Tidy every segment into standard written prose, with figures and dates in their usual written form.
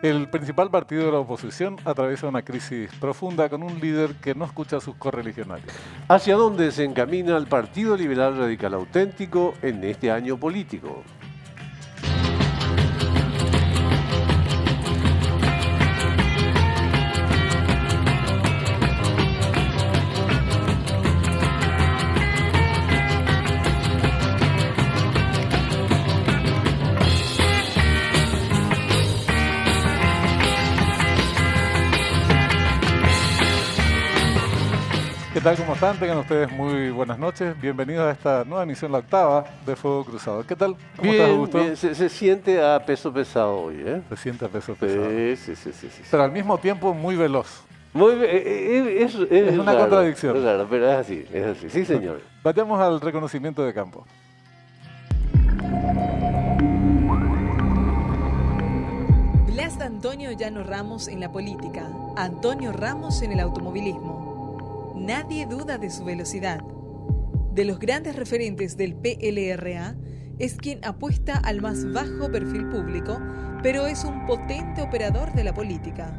El principal partido de la oposición atraviesa una crisis profunda con un líder que no escucha a sus correligionarios. ¿Hacia dónde se encamina el Partido Liberal Radical Auténtico en este año político? ¿Qué tal? ¿Cómo están? Tengan ustedes muy buenas noches. Bienvenidos a esta nueva emisión, la octava de Fuego Cruzado. ¿Qué tal? ¿Cómo estás, Augusto? Bien, se siente a peso pesado hoy, ¿eh? Se siente a peso pesado. Sí. Pero al mismo tiempo muy veloz. Muy bien, es una raro, contradicción. Es raro, pero es así, Sí, señor. Vayamos al reconocimiento de campo. Blas Antonio Llano Ramos en la política, Antonio Ramos en el automovilismo. Nadie duda de su velocidad. De los grandes referentes del PLRA, es quien apuesta al más bajo perfil público, pero es un potente operador de la política.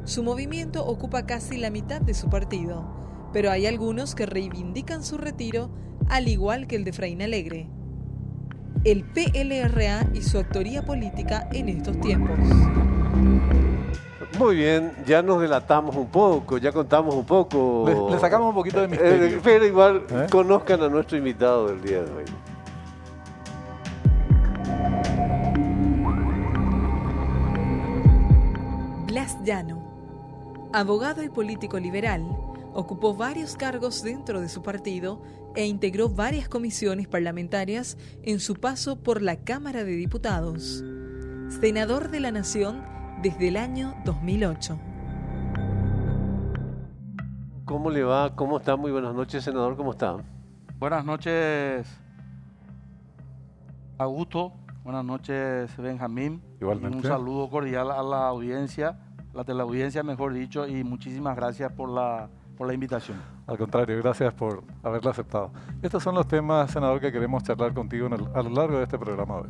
Su movimiento ocupa casi la mitad de su partido, pero hay algunos que reivindican su retiro, al igual que el de Efraín Alegre. El PLRA y su actoría política en estos tiempos. Muy bien, ya nos delatamos un poco, ya contamos un poco. Le sacamos un poquito de misterio. Pero igual conozcan a nuestro invitado del día de hoy. Blas Llano, abogado y político liberal, ocupó varios cargos dentro de su partido e integró varias comisiones parlamentarias en su paso por la Cámara de Diputados. Senador de la Nación desde el año 2008. ¿Cómo le va? ¿Cómo está? Muy buenas noches, senador. ¿Cómo está? Buenas noches, Augusto. Buenas noches, Benjamín. Igualmente. Y un saludo cordial a la audiencia, la teleaudiencia, mejor dicho, y muchísimas gracias por la invitación. Al contrario, gracias por haberla aceptado. Estos son los temas, senador, que queremos charlar contigo a lo largo de este programa hoy.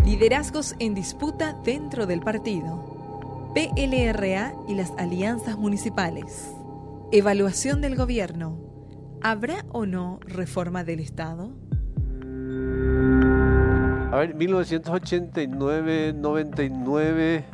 Liderazgos en disputa dentro del partido. PLRA y las alianzas municipales. Evaluación del gobierno. ¿Habrá o no reforma del Estado? A ver, 1989, 99,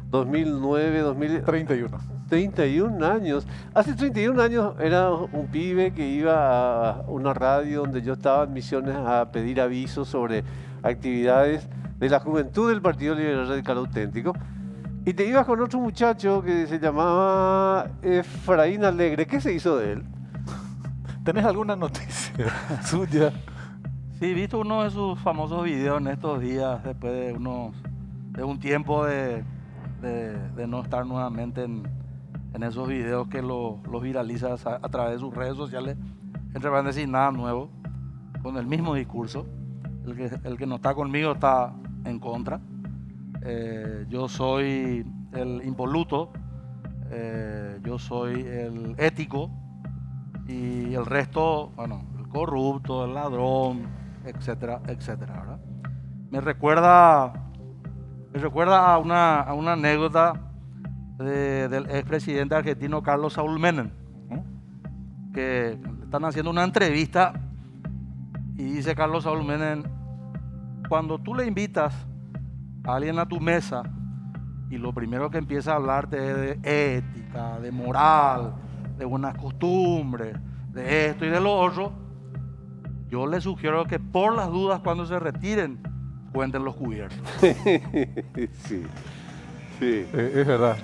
2009, 31. 31 años. Hace 31 años era un pibe que iba a una radio donde yo estaba en Misiones a pedir avisos sobre actividades de la juventud del Partido Liberal Radical Auténtico. Y te ibas con otro muchacho que se llamaba Efraín Alegre. ¿Qué se hizo de él? ¿Tenés alguna noticia suya? Sí, he visto uno de sus famosos videos en estos días, después de un tiempo de no estar nuevamente en esos videos que los viraliza a través de sus redes sociales, entre paréntesis, nada nuevo, con el mismo discurso. El que no está conmigo está en contra. Yo soy el impoluto, yo soy el ético y el resto, bueno, el corrupto, el ladrón, etcétera, etcétera, ¿verdad? Me recuerda a una anécdota del expresidente argentino Carlos Saúl Menem, que están haciendo una entrevista y dice Carlos Saúl Menem: cuando tú le invitas a alguien a tu mesa y lo primero que empieza a hablarte es de ética, de moral, de buenas costumbres, de esto y de lo otro, yo les sugiero que por las dudas cuando se retiren cuenten los cubiertos. Sí. Es verdad.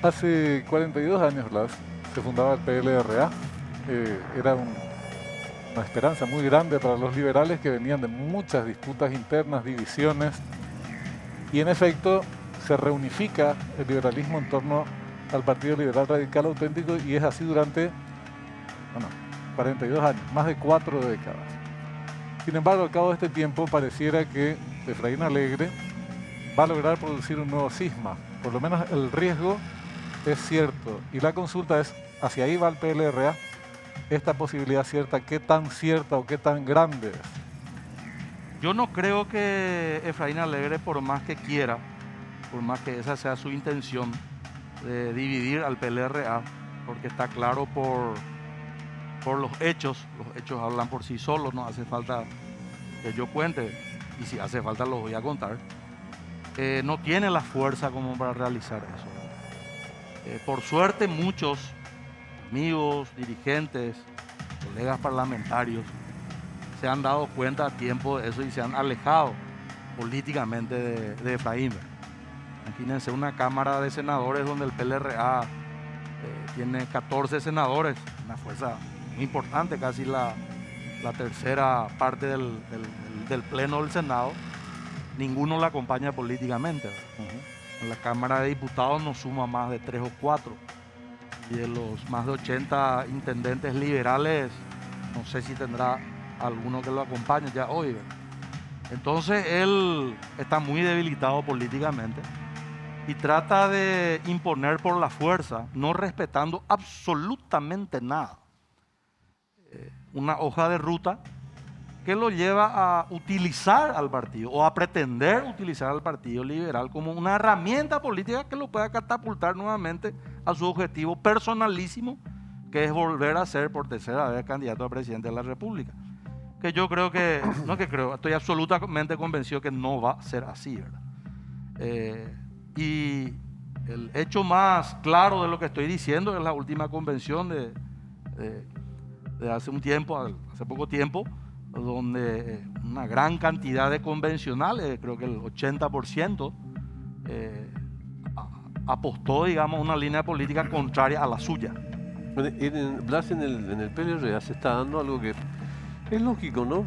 Hace 42 años, Blas, se fundaba el PLRA. Era una esperanza muy grande para los liberales que venían de muchas disputas internas, divisiones, y en efecto se reunifica el liberalismo en torno al Partido Liberal Radical Auténtico, y es así durante 42 años, más de 4 décadas. Sin embargo, al cabo de este tiempo pareciera que Efraín Alegre va a lograr producir un nuevo cisma. Por lo menos el riesgo es cierto, y la consulta es: ¿hacia ahí va el PLRA? esta posibilidad cierta, ¿qué tan cierta o qué tan grande es? Yo no creo que Efraín Alegre, por más que quiera, por más que esa sea su intención de dividir al PLRA, porque está claro por los hechos hablan por sí solos, no hace falta que yo cuente, y si hace falta los voy a contar, no tiene la fuerza como para realizar eso. Por suerte muchos amigos, dirigentes, colegas parlamentarios se han dado cuenta a tiempo de eso y se han alejado políticamente de Efraín. Imagínense una Cámara de Senadores donde el PLRA tiene 14 senadores, una fuerza muy importante, casi la tercera parte del Pleno del Senado. Ninguno la acompaña políticamente. En la Cámara de Diputados no suma más de 3 o 4. Y de los más de 80 intendentes liberales, no sé si tendrá alguno que lo acompañe ya hoy. Entonces él está muy debilitado políticamente y trata de imponer por la fuerza, no respetando absolutamente nada. Una hoja de ruta que lo lleva a utilizar al partido o a pretender utilizar al Partido Liberal como una herramienta política que lo pueda catapultar nuevamente a su objetivo personalísimo, que es volver a ser por tercera vez candidato a presidente de la República. Que yo creo que, no que creo, estoy absolutamente convencido que no va a ser así, ¿verdad? Y el hecho más claro de lo que estoy diciendo es la última convención de hace un tiempo, hace poco tiempo, donde una gran cantidad de convencionales, creo que el 80%, apostó, digamos, una línea política contraria a la suya. Blas, en el PLRA se está dando algo que es lógico, ¿no?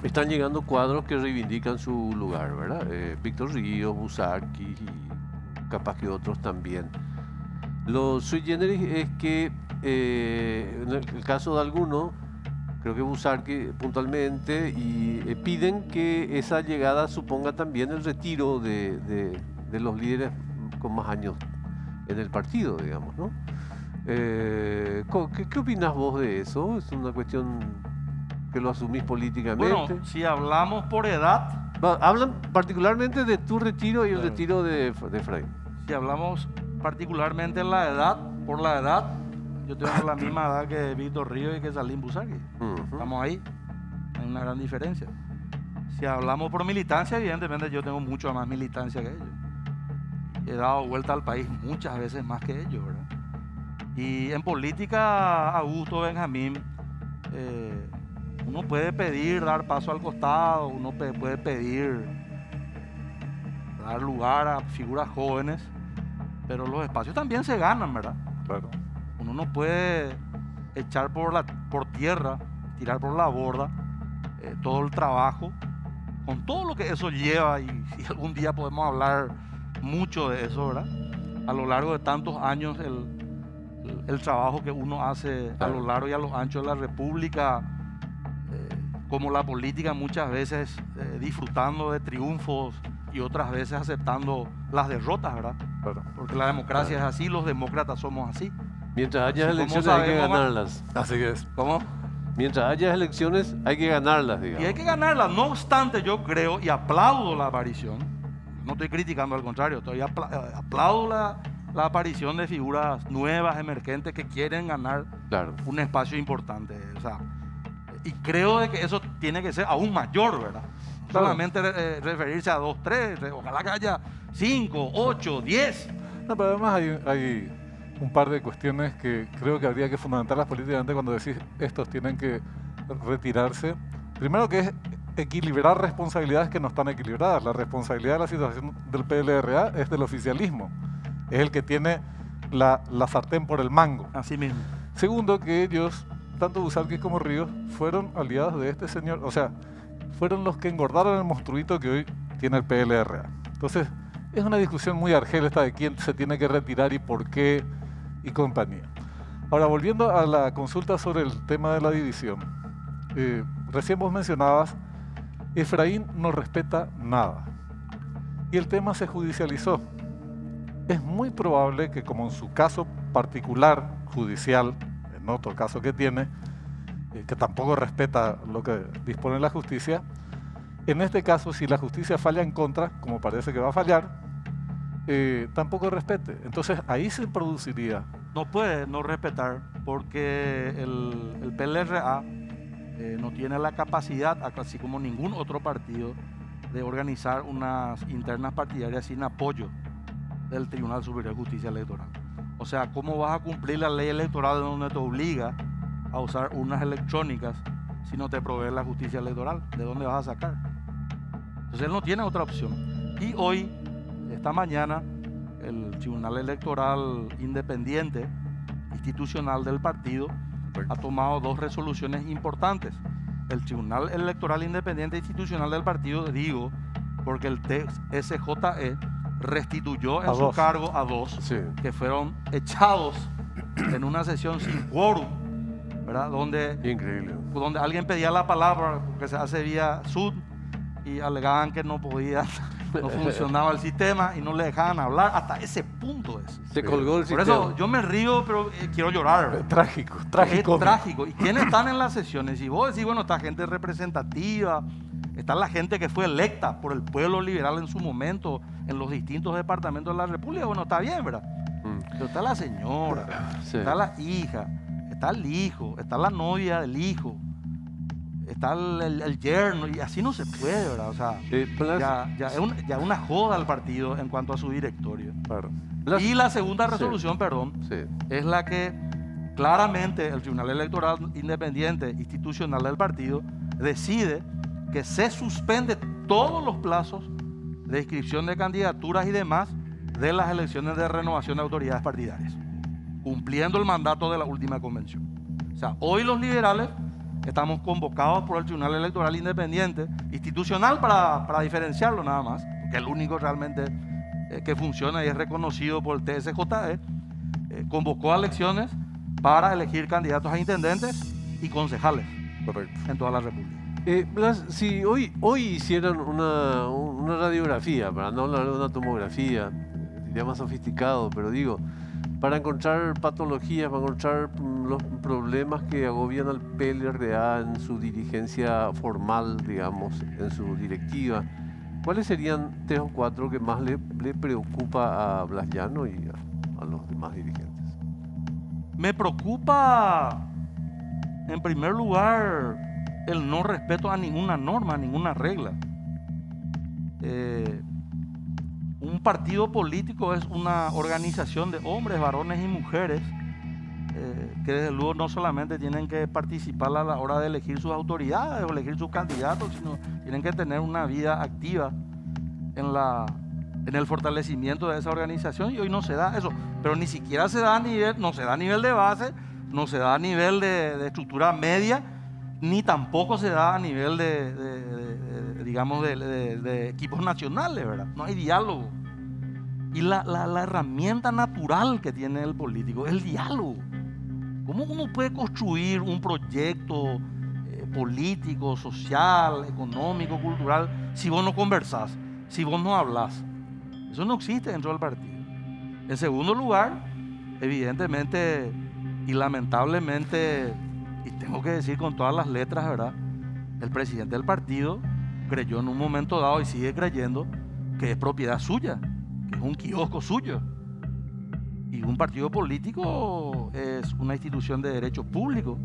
Están llegando cuadros que reivindican su lugar, ¿verdad? Víctor Ríos, Busarqui y capaz que otros también. Lo sui generis es que en el caso de algunos, creo que Busarqui puntualmente, y piden que esa llegada suponga también el retiro de los líderes con más años en el partido, digamos, ¿no? ¿Qué opinas vos de eso? ¿Es una cuestión que lo asumís políticamente? Bueno, si hablamos por edad... Hablan particularmente de tu retiro y el retiro de Efraín. Si hablamos particularmente en la edad, por la edad, yo tengo la misma edad que Víctor Ríos y que Salim Busarqui. Estamos ahí, hay una gran diferencia. Si hablamos por militancia, evidentemente yo tengo mucho más militancia que ellos. He dado vuelta al país muchas veces más que ellos, ¿verdad? Y en política, Augusto, Benjamín, uno puede pedir dar paso al costado, uno puede pedir dar lugar a figuras jóvenes, pero los espacios también se ganan, ¿verdad? Claro. Uno no puede echar por tierra, tirar por la borda todo el trabajo, con todo lo que eso lleva, y algún día podemos hablar mucho de eso, ¿verdad? A lo largo de tantos años, el trabajo que uno hace a lo largo y a lo ancho de la República, como la política muchas veces disfrutando de triunfos y otras veces aceptando las derrotas, ¿verdad? Claro. Porque la democracia es así, los demócratas somos así. Mientras haya Así elecciones como hay que sabemos, ganarlas. Así es. ¿Cómo? Mientras haya elecciones hay que ganarlas, digamos. Y hay que ganarlas. No obstante, yo creo y aplaudo la aparición, no estoy criticando, al contrario, aplaudo la aparición de figuras nuevas, emergentes, que quieren ganar un espacio importante. O sea, y creo de que eso tiene que ser aún mayor, ¿verdad? No solamente referirse a 2, 3, ojalá que haya 5, 8, 10. No, pero además hay un par de cuestiones que creo que habría que fundamentarlas políticamente cuando decís estos tienen que retirarse. Primero, que es equilibrar responsabilidades que no están equilibradas. La responsabilidad de la situación del PLRA es del oficialismo. Es el que tiene la sartén por el mango. Así mismo. Segundo, que ellos, tanto Busarqui como Ríos, fueron aliados de este señor. O sea, fueron los que engordaron el monstruito que hoy tiene el PLRA. Entonces, es una discusión muy argel esta de quién se tiene que retirar y por qué y compañía. Ahora, volviendo a la consulta sobre el tema de la división. Recién vos mencionabas, Efraín no respeta nada. Y el tema se judicializó. Es muy probable que, como en su caso particular judicial, en otro caso que tiene, que tampoco respeta lo que dispone la justicia. En este caso, si la justicia falla en contra, como parece que va a fallar, tampoco respete. Entonces ahí se produciría. No puede no respetar porque el PLRA no tiene la capacidad, así como ningún otro partido, de organizar unas internas partidarias sin apoyo del Tribunal Superior de Justicia Electoral. O sea, ¿cómo vas a cumplir la ley electoral donde te obliga a usar urnas electrónicas si no te provee la justicia electoral? ¿De dónde vas a sacar? Entonces él no tiene otra opción. Y hoy, esta mañana, el Tribunal Electoral Independiente Institucional del partido ha tomado 2 resoluciones importantes. El Tribunal Electoral Independiente Institucional del partido, digo, porque el TSJE restituyó en su cargo a 2 que fueron echados en una sesión sin quórum, ¿verdad? Donde alguien pedía la palabra porque se hace vía Zoom y alegaban que no podía, no funcionaba el sistema y no le dejaban hablar. Hasta ese punto es. Se colgó el sistema. Por eso yo me río, pero quiero llorar, ¿verdad? Trágico. Es trágico. ¿Y quiénes están en las sesiones? Y vos decís, bueno, está gente representativa, está la gente que fue electa por el pueblo liberal en su momento en los distintos departamentos de la República. Bueno, está bien, ¿verdad? Pero está la señora, está la hija, está el hijo, está la novia del hijo, está el yerno, y así no se puede, ¿verdad? O sea, ya es una joda al partido en cuanto a su directorio. Claro. Y la segunda resolución, es la que claramente el Tribunal Electoral Independiente Institucional del partido decide que se suspende todos los plazos de inscripción de candidaturas y demás de las elecciones de renovación de autoridades partidarias, cumpliendo el mandato de la última convención. O sea, hoy los liberales estamos convocados por el Tribunal Electoral Independiente Institucional para diferenciarlo nada más, que es el único realmente que funciona y es reconocido por el TSJE, convocó a elecciones para elegir candidatos a intendentes y concejales. Correcto. En toda la República. Blas, si hoy hicieran una radiografía, para no hablar de una tomografía, diría más sofisticado, pero digo, para encontrar patologías, para encontrar los problemas que agobian al PLRA en su dirigencia formal, digamos, en su directiva, ¿cuáles serían 3 o 4 que más le preocupa a Blas Llano y a los demás dirigentes? Me preocupa, en primer lugar, el no respeto a ninguna norma, a ninguna regla. Un partido político es una organización de hombres, varones y mujeres que desde luego no solamente tienen que participar a la hora de elegir sus autoridades o elegir sus candidatos, sino tienen que tener una vida activa en el fortalecimiento de esa organización, y hoy no se da eso. Pero ni siquiera se da a nivel de base, no se da a nivel de estructura media, ni tampoco se da a nivel de equipos nacionales, ¿verdad? No hay diálogo. Y la herramienta natural que tiene el político es el diálogo. ¿Cómo uno puede construir un proyecto político, social, económico, cultural, si vos no conversás, si vos no hablás? Eso no existe dentro del partido. En segundo lugar, evidentemente y lamentablemente, y tengo que decir con todas las letras, ¿verdad?, el presidente del partido creyó en un momento dado y sigue creyendo que es propiedad suya, que es un kiosco suyo. Y un partido político es una institución de derecho público,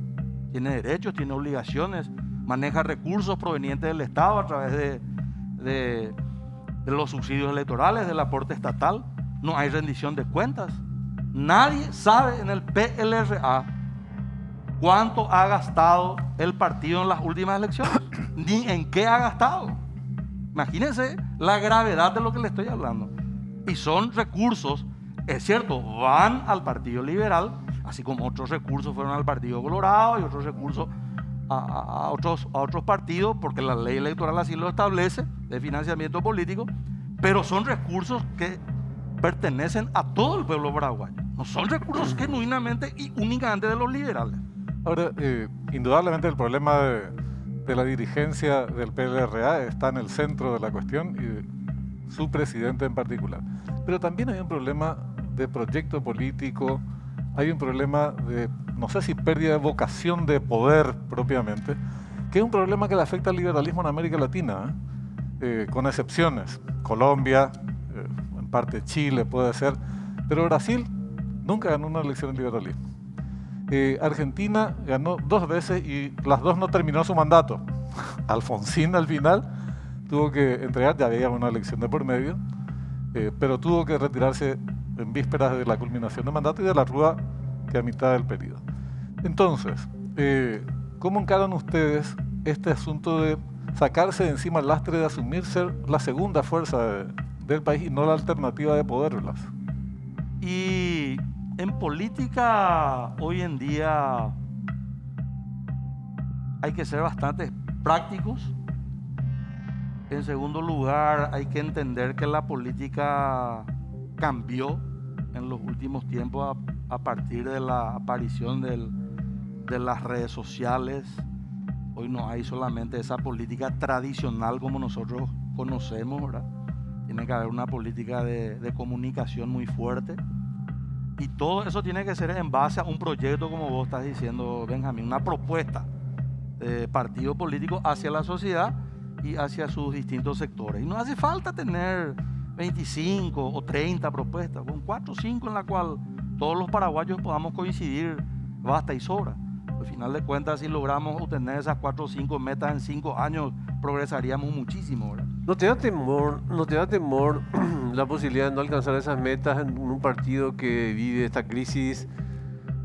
tiene derechos, tiene obligaciones, maneja recursos provenientes del Estado a través de los subsidios electorales, del aporte estatal. No hay rendición de cuentas. Nadie sabe en el PLRA cuánto ha gastado el partido en las últimas elecciones, ni en qué ha gastado. Imagínense la gravedad de lo que le estoy hablando. Y son recursos, es cierto, van al Partido Liberal, así como otros recursos fueron al Partido Colorado y otros recursos a otros partidos, porque la ley electoral así lo establece, de financiamiento político, pero son recursos que pertenecen a todo el pueblo paraguayo. No son recursos genuinamente y únicamente de los liberales. Ahora, indudablemente el problema de la dirigencia del PLRA está en el centro de la cuestión y de su presidente en particular. Pero también hay un problema de proyecto político, hay un problema de, no sé si pérdida de vocación de poder propiamente, que es un problema que le afecta al liberalismo en América Latina, con excepciones. Colombia, en parte Chile puede ser, pero Brasil nunca ganó una elección en liberalismo. Argentina ganó 2 veces y las 2 no terminó su mandato. Alfonsín al final tuvo que entregar, ya había una elección de por medio, pero tuvo que retirarse en vísperas de la culminación del mandato y de la Rúa que a mitad del periodo. Entonces, ¿cómo encaran ustedes este asunto de sacarse de encima el lastre de asumir ser la segunda fuerza del país y no la alternativa de poder, Blas? Y en política hoy en día hay que ser bastante prácticos. En segundo lugar, hay que entender que la política cambió en los últimos tiempos a partir de la aparición de las redes sociales. Hoy no hay solamente esa política tradicional como nosotros conocemos, ¿verdad? Tiene que haber una política de comunicación muy fuerte. Y todo eso tiene que ser en base a un proyecto, como vos estás diciendo, Benjamín, una propuesta de partido político hacia la sociedad y hacia sus distintos sectores. Y no hace falta tener 25 o 30 propuestas, con 4 o 5 en la cual todos los paraguayos podamos coincidir, basta y sobra. Al final de cuentas, si logramos obtener esas 4 o 5 metas en 5 años, progresaríamos muchísimo, ¿verdad? ¿No te da temor la posibilidad de no alcanzar esas metas en un partido que vive esta crisis,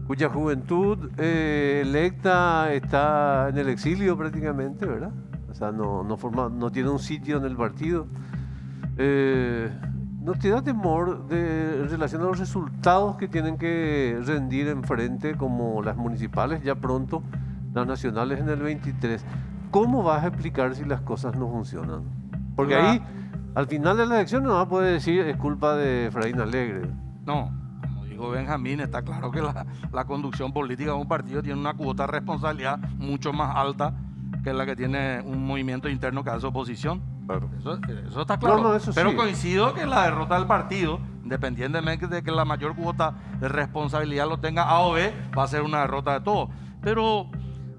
cuya juventud electa está en el exilio prácticamente, ¿verdad? O sea, no tiene un sitio en el partido. ¿No te da temor en relación a los resultados que tienen que rendir enfrente, como las municipales ya pronto, las nacionales en el 23? ¿Cómo vas a explicar si las cosas no funcionan? Porque ahí, al final de la elección, no vas a poder decir es culpa de Efraín Alegre. No, como dijo Benjamín, está claro que la conducción política de un partido tiene una cuota de responsabilidad mucho más alta que la que tiene un movimiento interno que hace oposición. Claro. Eso está claro. No, eso pero sí. coincido que la derrota del partido, independientemente de que la mayor cuota de responsabilidad lo tenga A o B, va a ser una derrota de todos. Pero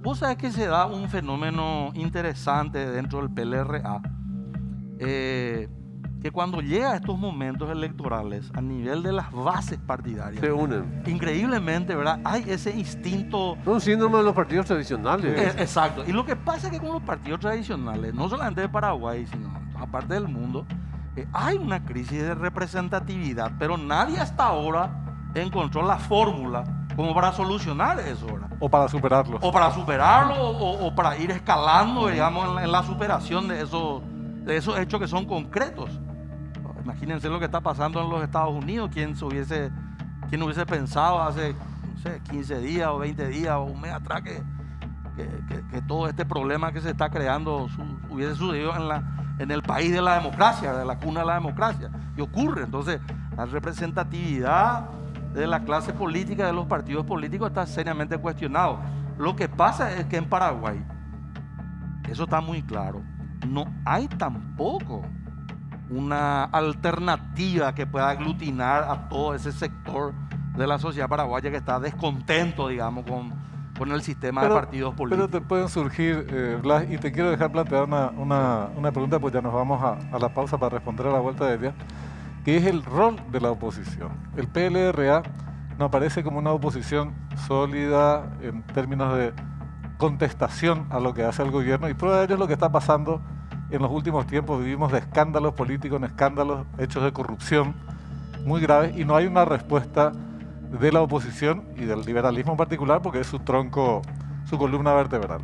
vos sabés que se da un fenómeno interesante dentro del PLRA, que cuando llega a estos momentos electorales a nivel de las bases partidarias, Se unen. increíblemente, ¿verdad? Hay ese instinto. Es un síndrome de los partidos tradicionales. Exacto. Y lo que pasa es que con los partidos tradicionales, no solamente de Paraguay, sino en toda parte del mundo, hay una crisis de representatividad, pero nadie hasta ahora encontró la fórmula como para solucionar eso, ¿verdad? O para superarlos. O para superarlo, o para ir escalando, digamos, en la superación de esos hechos que son concretos. Imagínense lo que está pasando en los Estados Unidos. ¿Quién hubiese pensado hace, no sé, 15 días o 20 días o un mes atrás que todo este problema que se está creando hubiese sucedido en el país de la democracia, de la cuna de la democracia? Y ocurre. Entonces, la representatividad de la clase política, de los partidos políticos, está seriamente cuestionado. Lo que pasa es que en Paraguay, eso está muy claro, no hay tampoco una alternativa que pueda aglutinar a todo ese sector de la sociedad paraguaya que está descontento, digamos, con el sistema de partidos políticos. Pero te pueden surgir, Blas, y te quiero dejar plantear una pregunta, pues ya nos vamos a la pausa para responder a la vuelta de ella, que es el rol de la oposición. El PLRA no aparece como una oposición sólida en términos de contestación a lo que hace el gobierno, y prueba de ello es lo que está pasando en los últimos tiempos. Vivimos de escándalos políticos, en escándalos, hechos de corrupción muy graves, y no hay una respuesta de la oposición y del liberalismo en particular, porque es su tronco, su columna vertebral.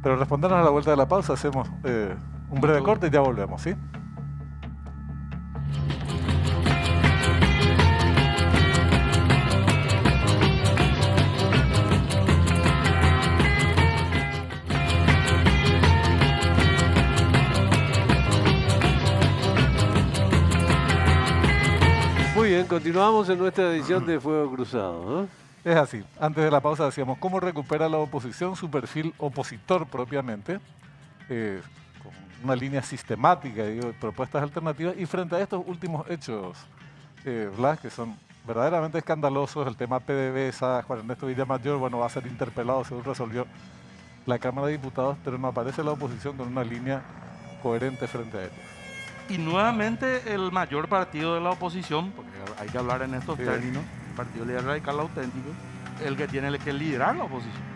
Pero respondernos a la vuelta de la pausa, hacemos un breve corte y ya volvemos, ¿sí? Muy bien, continuamos en nuestra edición de Fuego Cruzado, ¿no? Es así. Antes de la pausa decíamos cómo recupera la oposición su perfil opositor propiamente, con una línea sistemática de propuestas alternativas, y frente a estos últimos hechos, Blas, que son verdaderamente escandaloso es el tema PDVSA. Juan Ernesto Villamayor, bueno, va a ser interpelado según resolvió la Cámara de Diputados, pero no aparece la oposición con una línea coherente frente a ellos. Y nuevamente el mayor partido de la oposición, porque hay que hablar en estos Sí. términos, el Partido Liberal Radical Auténtico, el que tiene que liderar la oposición.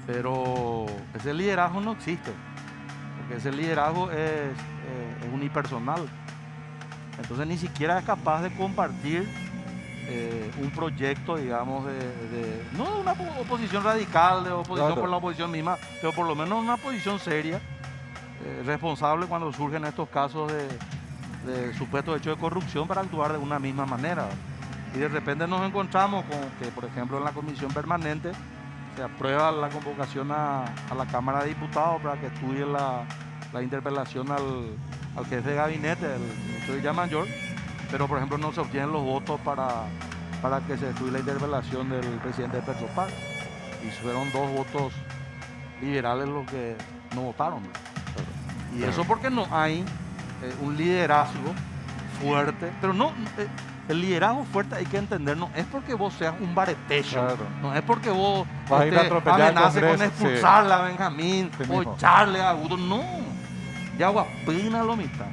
Pero ese liderazgo no existe, porque ese liderazgo es unipersonal. Entonces ni siquiera es capaz de compartir un proyecto, digamos, no de una oposición radical, de oposición Claro. por la oposición misma, pero por lo menos una posición seria, responsable cuando surgen estos casos de supuestos hechos de corrupción para actuar de una misma manera. Y de repente nos encontramos con que, por ejemplo, en la comisión permanente se aprueba la convocación a la Cámara de Diputados para que estudie la interpelación al jefe de gabinete, el ministro Villamayor, pero por ejemplo no se obtienen los votos para que se estudie la interpelación del presidente de Petropar. Y fueron 2 votos liberales los que no votaron. Y eso porque no hay un liderazgo fuerte, pero no, el liderazgo fuerte hay que entender, no es porque vos seas un baretecho, Claro. no es porque vos Vas a ir a atropellar al amenaces con Congreso, expulsarle a Benjamín Sí o mismo. echarle a Gudo, no, ya guapina lo mitad.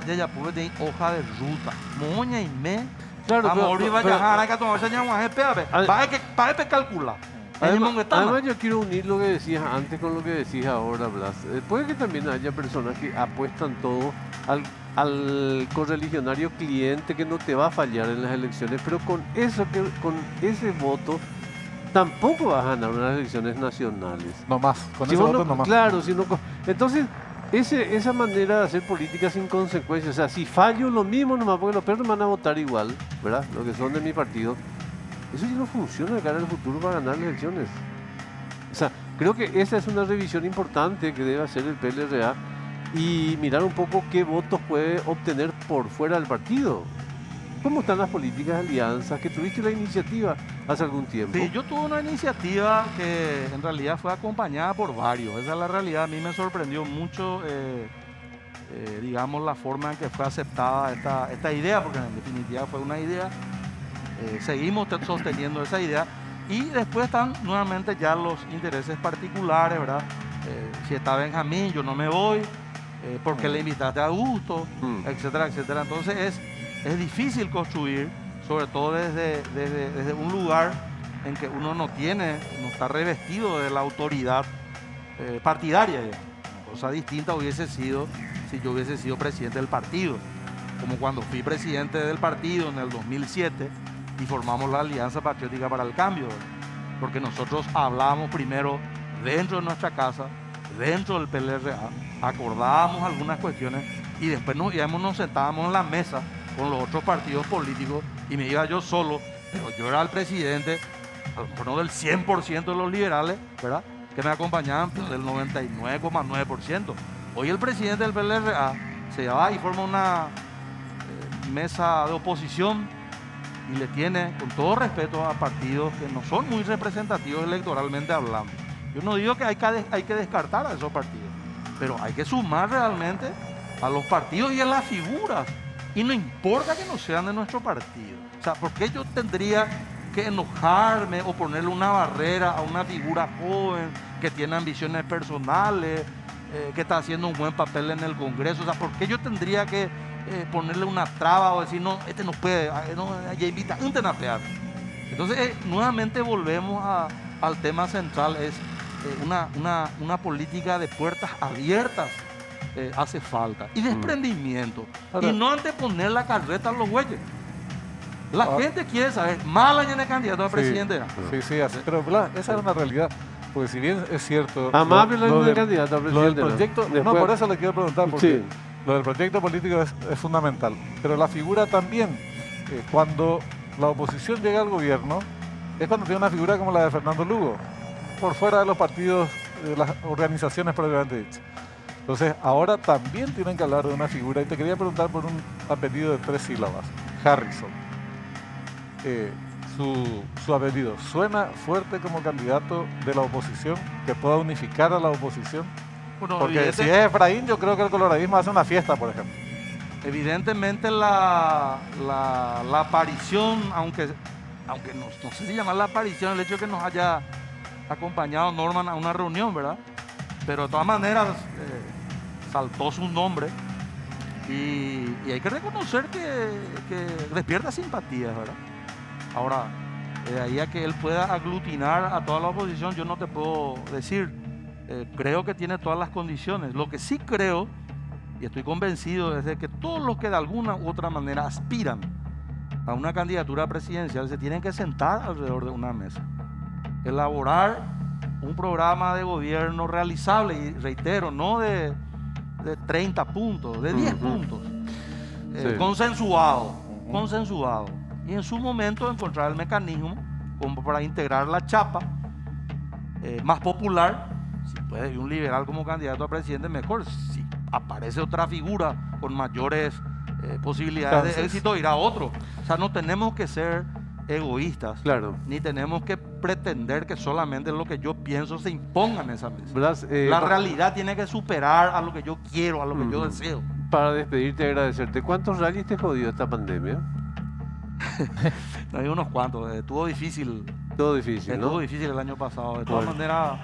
Ya pude tener hoja de ruta, moña y me, Claro, amor y vaya, hay que tomarse ñaguaje, espérate, para que calcular. Además, yo quiero unir lo que decías antes con lo que decís ahora, Blas. Puede que también haya personas que apuestan todo al correligionario cliente que no te va a fallar en las elecciones, pero con ese voto tampoco vas a ganar unas elecciones nacionales. No más, con Si ese vos voto no- no más. Claro, si no, entonces esa manera de hacer política sin consecuencias, o sea, si fallo lo mismo nomás, porque los perros van a votar igual, ¿verdad? Los que son de mi partido, eso ya no funciona de cara al futuro para ganar las elecciones. O sea, creo que esa es una revisión importante que debe hacer el PLRA y mirar un poco qué votos puede obtener por fuera del partido. ¿Cómo están las políticas de alianzas? Que tuviste la iniciativa hace algún tiempo. Sí, yo tuve una iniciativa que en realidad fue acompañada por varios. Esa es la realidad. A mí me sorprendió mucho, digamos, la forma en que fue aceptada esta idea, porque en definitiva fue una idea. Seguimos sosteniendo esa idea. Y después están nuevamente ya los intereses particulares, ¿verdad? Si está Benjamín, yo no me voy. ¿Por qué le invitaste a Augusto? Etcétera, etcétera. Entonces es difícil construir, sobre todo desde un lugar en que uno no está revestido de la autoridad partidaria. Digamos. Cosa distinta hubiese sido si yo hubiese sido presidente del partido, como cuando fui presidente del partido en el 2007 y formamos la Alianza Patriótica para el Cambio, ¿verdad? Porque nosotros hablamos primero dentro de nuestra casa, dentro del PLRA, acordábamos algunas cuestiones y después nos sentábamos en la mesa con los otros partidos políticos y me iba yo solo, pero yo era el presidente, a lo mejor no del 100% de los liberales, ¿verdad? Que me acompañaban, pero del 99,9%. Hoy el presidente del PLRA se va y forma una mesa de oposición y le tiene, con todo respeto, a partidos que no son muy representativos electoralmente hablando. Yo no digo que hay que descartar a esos partidos, pero hay que sumar realmente a los partidos y a las figuras. Y no importa que no sean de nuestro partido. O sea, ¿por qué yo tendría que enojarme o ponerle una barrera a una figura joven que tiene ambiciones personales, que está haciendo un buen papel en el Congreso? O sea, ¿por qué yo tendría que ponerle una traba o decir, no, este no puede, ya invita a napear? Entonces, nuevamente volvemos al tema central, es una política de puertas abiertas. Hace falta y desprendimiento y no anteponer la carreta a los bueyes. La gente quiere saber más allá de candidato a presidente. Sí, así. Pero Blas, esa es una realidad, porque si bien es cierto Amable lo del candidato a lo del presidente. proyecto, Después- no, por eso le quiero preguntar, porque Sí. lo del proyecto político es fundamental, pero la figura también, cuando la oposición llega al gobierno, es cuando tiene una figura como la de Fernando Lugo, por fuera de los partidos, de las organizaciones propiamente dichas. Entonces, ahora también tienen que hablar de una figura, y te quería preguntar por un apellido de 3 sílabas, Harrison. Su apellido, ¿suena fuerte como candidato de la oposición, que pueda unificar a la oposición? Bueno, Porque si es Efraín, yo creo que el coloradismo hace una fiesta, por ejemplo. evidentemente la aparición, aunque no sé si llamar la aparición, el hecho de que nos haya acompañado Norman a una reunión, ¿verdad? Pero de todas maneras saltó su nombre y hay que reconocer que despierta simpatías, ¿verdad? Ahora, de ahí a que él pueda aglutinar a toda la oposición, yo no te puedo decir. Creo que tiene todas las condiciones. Lo que sí creo, y estoy convencido, es de que todos los que de alguna u otra manera aspiran a una candidatura presidencial se tienen que sentar alrededor de una mesa, elaborar un programa de gobierno realizable, y reitero, no de 30 puntos, de 10 puntos, consensuado, y en su momento encontrar el mecanismo como para integrar la chapa más popular. Si puede ir un liberal como candidato a presidente, mejor. Si aparece otra figura con mayores posibilidades de éxito, irá otro. O sea, no tenemos que ser egoístas, claro, ni tenemos que pretender que solamente lo que yo pienso se imponga en esa mesa. Blas, la realidad tiene que superar a lo que yo quiero, a lo que yo deseo. Para despedirte, agradecerte. ¿Cuántos rallies te jodió esta pandemia? Hay unos cuantos. Estuvo difícil. Todo difícil, ¿no? Estuvo difícil el año pasado. De todas maneras,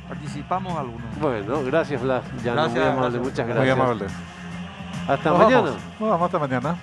participamos algunos. Bueno, gracias, Blas. Ya no, muy amable. Muchas gracias. Muy amable. Hasta mañana. Nos vamos hasta mañana.